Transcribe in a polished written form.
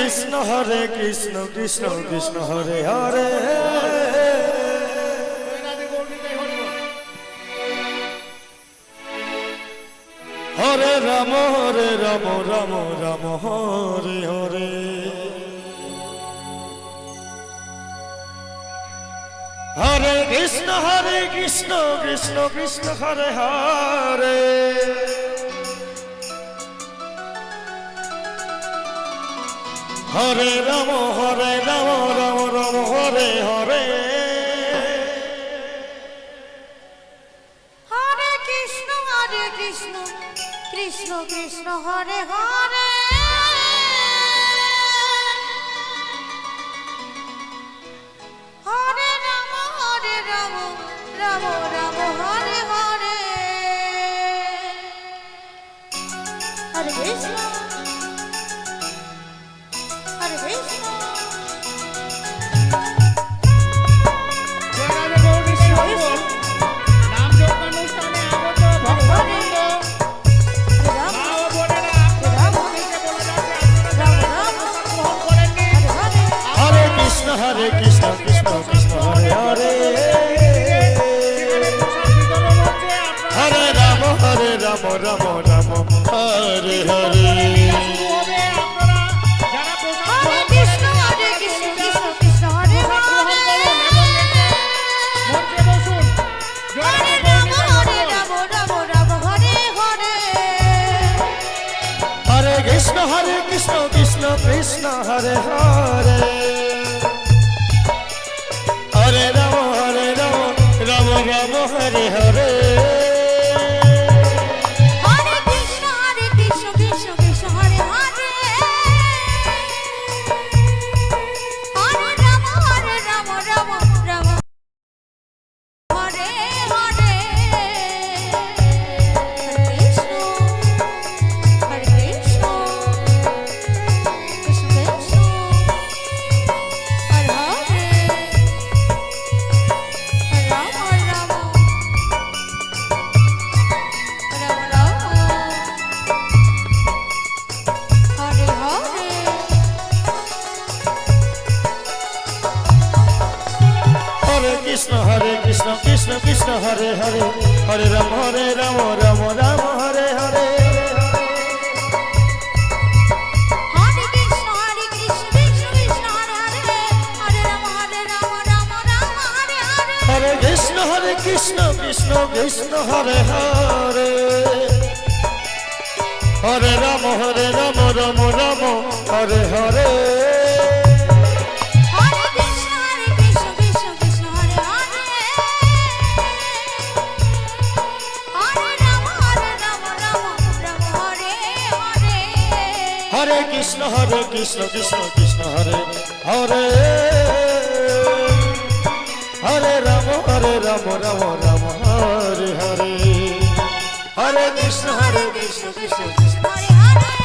Krishna Krishna Krishna Hare Hare Hare Ram Ram Ram Hare Hare Hare Krishna Krishna Krishna Hare Hare Hare Ram Ram Ram Hare Hare Hare Krishna Krishna Krishna Hare Hare Hare Ram Ram Ram Hare Hare Hare Krishna Hare Krishna Hare Krishna Krishna Krishna Hare Hare Hare Ram Ram Ram Hare Hare Hare Krishna Krishna Krishna Hare Hare Hare Ram Ram Ram Hare Hare Hare Krishna Krishna Krishna Hare Hare Hare Ram Ram Ram Hare Hare Hare Krishna Krishna Krishna Hare Hare Ram Ram Hare Hare Hare Krishna Krishna Krishna Hare Hare Hare Ram Ram Ram Hare Hare Hare Krishna Krishna Krishna Hare Hare Hare Ram Ram Ram Hare Hare Hare Krishna Krishna Krishna Hare Hare Hare Ram Ram Ram Hare Hare Hare Krishna Krishna Krishna Hare Hare Hare Ram Ram Ram Hare Hare Hare Krishna Krishna Krishna Hare Hare Hare Ram Ram Ram Hare Hare Hare Krishna Krishna Krishna Krishna Hare Hare